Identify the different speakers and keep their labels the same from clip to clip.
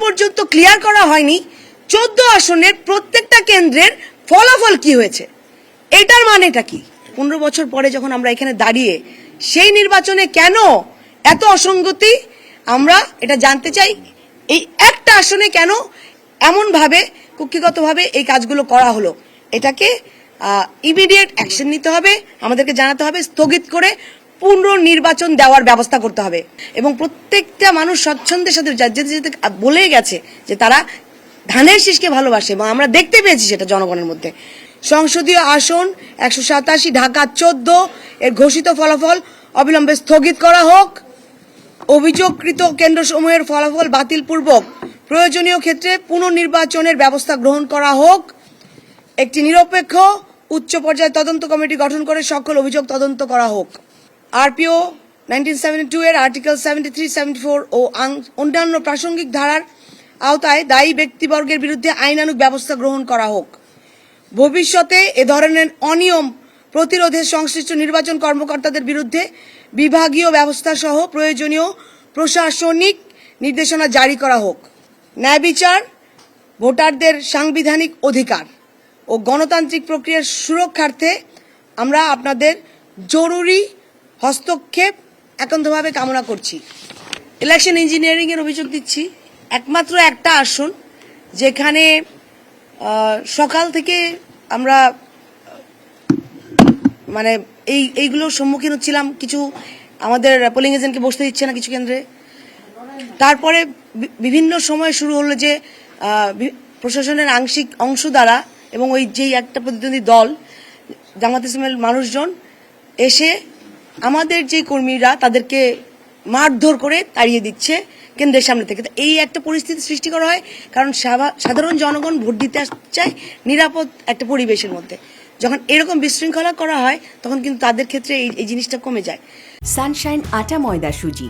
Speaker 1: পর্যন্ত ক্লিয়ার করা হয়নি 14 আসনের প্রত্যেকটা কেন্দ্রের ফলাফল কি হয়েছে। এটার মানেটা কি? 15 বছর পরে যখন আমরা এখানে দাঁড়িয়ে সেই নির্বাচনে কেন এত অসঙ্গতি আমরা এটা জানতে চাই। এই একটা আসনে কেন এমন ভাবে কুক্ষিগতভাবে এই কাজগুলো করা হলো, এটাকে ইমিডিয়েট অ্যাকশন নিতে হবে, আমাদেরকে জানাতে হবে, স্থগিত করে পুনর্নির্বাচন দেওয়ার ব্যবস্থা করতে হবে। এবং প্রত্যেকটা মানুষ স্বচ্ছন্দের সাথে যেতে যেতে বলে গেছে যে তারা ধানের শীষকে ভালোবাসে এবং আমরা দেখতে পেয়েছি সেটা জনগণের মধ্যে। সংসদীয় আসন 187, ঢাকা 14 এর ঘোষিত ফলাফল অবিলম্বে স্থগিত করা হোক। অভিযোগকৃত কেন্দ্রসমূহের ফলাফল বাতিলপূর্বক প্রয়োজনীয় ক্ষেত্রে পুনর্নির্বাচনের ব্যবস্থা গ্রহণ করা হোক। একটি নিরপেক্ষ উচ্চ পর্যায়ে তদন্ত কমিটি গঠন করে সকল অভিযোগ তদন্ত করা হোক। আরপিও 1972 এর আর্টিকেল 73, 74 ও অন্যান্য প্রাসঙ্গিক ধারার আওতায় দায়ী ব্যক্তিবর্গের বিরুদ্ধে আইনানুগ ব্যবস্থা গ্রহণ করা হোক। ভবিষ্যতে এ ধরনের অনিয়ম প্রতিরোধে সংশ্লিষ্ট নির্বাচন কর্মকর্তাদের বিরুদ্ধে বিভাগীয় ব্যবস্থা সহ প্রয়োজনীয় প্রশাসনিক নির্দেশনা জারি করা হোক। ন্যায় বিচার, ভোটারদের সাংবিধানিক অধিকার ও গণতান্ত্রিক প্রক্রিয়ার সুরক্ষার্থে আমরা আপনাদের জরুরি হস্তক্ষেপ একান্তভাবে কামনা করছি। ইলেকশন ইঞ্জিনিয়ারিং এর অভিযোগ দিচ্ছি। একমাত্র একটা আসন যেখানে সকাল থেকে আমরা মানে এইগুলোর সম্মুখীন হচ্ছিলাম, কিছু আমাদের পোলিং এজেন্টকে বসতে দিচ্ছে না কিছু কেন্দ্রে। তারপরে বিভিন্ন সময় শুরু হলো যে প্রশাসনের আংশিক অংশ দ্বারা এবং ওই যেই একটা প্রতিদ্বন্দ্বী দল জামাত ইসলামের মানুষজন এসে আমাদের যে কর্মীরা তাদেরকে মারধর করে তাড়িয়ে দিচ্ছে কেন্দ্রের সামনে থেকে। এই একটা পরিস্থিতি সৃষ্টি করা হয় কারণ সাধারণ জনগণ ভোট দিতে চায় নিরাপদ একটা পরিবেশের মধ্যে। যখন এরকম বিশৃঙ্খলা করা হয় তখন কিন্তু তাদের ক্ষেত্রে এই জিনিসটা কমে যায়।
Speaker 2: সানশাইন আটা ময়দা সুজি,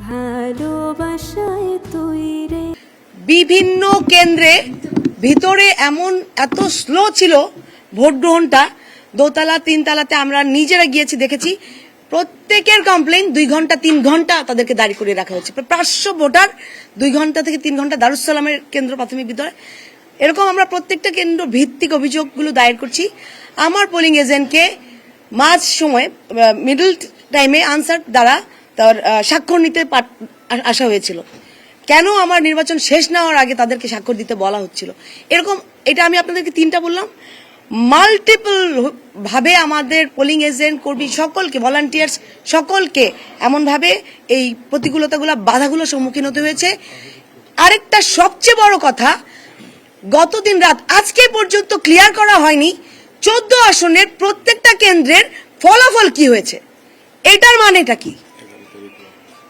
Speaker 2: ভালোবাসায় তৈরি।
Speaker 1: বিভিন্ন কেন্দ্রে ভিতরে এত স্লো ছিল ভোট গ্রহণটা, দোতলা 3 তলাতে আমরা নিজেরা গিয়েছি দেখেছি। প্রত্যেকের কমপ্লেইন 2 ঘন্টা 3 ঘন্টা তাদেরকে দাঁড়িয়ে করে রাখা হচ্ছে। প্রায় 500 ভোটার 2 ঘন্টা থেকে 3 ঘন্টা দারুস সালামের কেন্দ্র প্রাথমিক বিদ্যালয়। এরকম আমরা প্রত্যেকটা কেন্দ্র ভিত্তিক অভিযোগগুলো দায়ের করছি। আমার পোলিং এজেন্টকে মাঝ সময় মিডল টাইমে আনসার দ্বারা তার স্বাক্ষর নিতে আসা হয়েছিল। কেন আমার নির্বাচন শেষ না হওয়ার আগে তাদেরকে স্বাক্ষর দিতে বলা হচ্ছিল? এরকম এটা আমি আপনাদেরকে 3টা বললাম। মাল্টিপল ভাবে আমাদের পোলিং এজেন্ট, কর্মী সকলকে, ভলান্টিয়ার্স সকলকে এমনভাবে এই প্রতিকূলতাগুলো, বাধাগুলোর সম্মুখীন হতে হয়েছে। আরেকটা সবচেয়ে বড় কথা, গত দিন রাত আজকে পর্যন্ত ক্লিয়ার করা হয়নি 14 আসনের প্রত্যেকটা কেন্দ্রের ফলাফল কি হয়েছে। এটার মানেটা কি?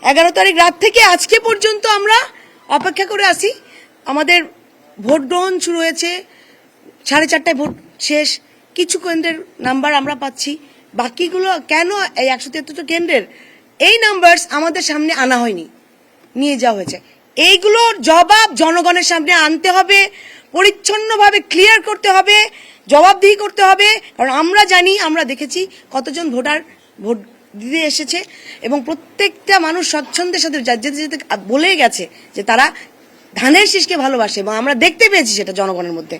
Speaker 1: 11 তারিখ রাত থেকে আজকে পর্যন্ত আমরা অপেক্ষা করে আছি। আমাদের ভোট গ্রহণ শুরু হয়েছে 4:30টায়, ভোট শেষ। কিছু কেন্দ্রের নাম্বার আমরা পাচ্ছি, বাকিগুলো কেন এই 173 কেন্দ্রের এই নাম্বারস আমাদের সামনে আনা হয়নি, নিয়ে যাওয়া হয়েছে। এইগুলোর জবাব জনগণের সামনে আনতে হবে, পরিচ্ছন্নভাবে ক্লিয়ার করতে হবে, জবাবদিহি করতে হবে। কারণ আমরা জানি, আমরা দেখেছি কতজন ভোটার ভোট দিতে এসেছে এবং প্রত্যেকটা মানুষ স্বচ্ছন্দের সাথে যেতে যেতে বলে গেছে যে তারা ধানের শীষকে ভালোবাসে এবং আমরা দেখতে পেয়েছি সেটা জনগণের মধ্যে।